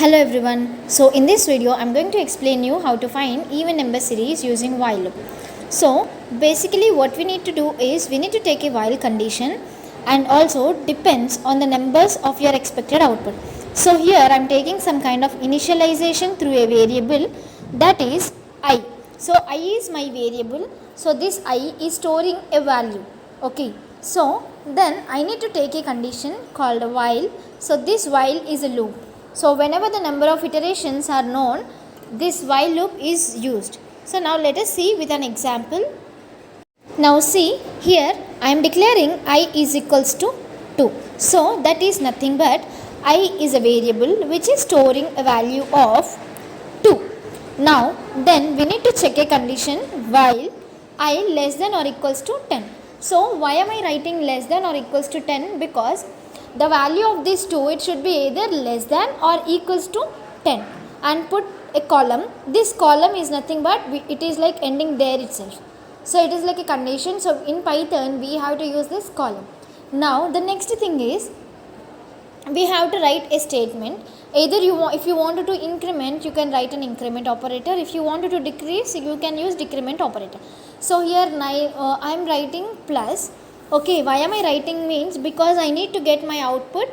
Hello everyone. So in this video I'm going to explain you how to find even number series using while loop. So basically what we need to do is we need to take a while condition and also depends on the numbers of your expected output. So here I'm taking some kind of initialization through a variable that is I. So I is my variable. So this I is storing a value. Okay. So then I need to take a condition called while. So this while is a loop. So whenever the number of iterations are known, this while loop is used. So now let us see with an example. Now see here I am declaring I is equals to 2. So that is nothing but I is a variable which is storing a value of 2. Now then we need to check a condition while I less than or equals to 10. So why am I writing less than or equals to 10? Because the value of this 2, it should be either less than or equals to 10 and put a column. This column is nothing but it is like ending there itself. So it is like a condition. So in Python we have to use this column. Now the next thing is we have to write a statement. Either if you wanted to increment, you can write an increment operator. If you wanted to decrease, you can use decrement operator. So here I am writing plus. Okay, why am I writing means because I need to get my output.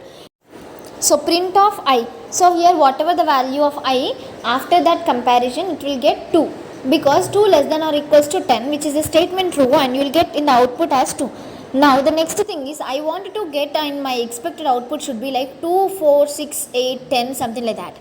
So print of I. So here whatever the value of I, after that comparison it will get 2. Because 2 less than or equals to 10, which is a statement true, and you will get in the output as 2. Now the next thing is I wanted to get in my expected output should be like 2, 4, 6, 8, 10, something like that.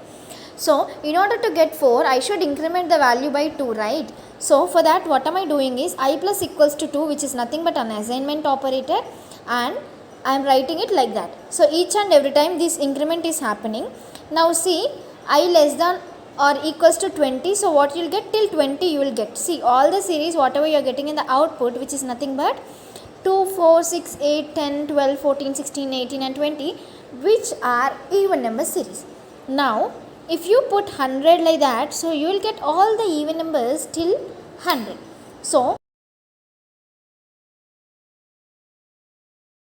So in order to get 4, I should increment the value by 2, right? So for that what am I doing is I plus equals to 2, which is nothing but an assignment operator, and I am writing it like that. So each and every time this increment is happening. Now see I less than or equals to 20. So what you will get till 20 you will get. See all the series whatever you are getting in the output, which is nothing but 2, 4, 6, 8, 10, 12, 14, 16, 18 and 20, which are even number series. Now if you put 100 like that, so you will get all the even numbers till 100. So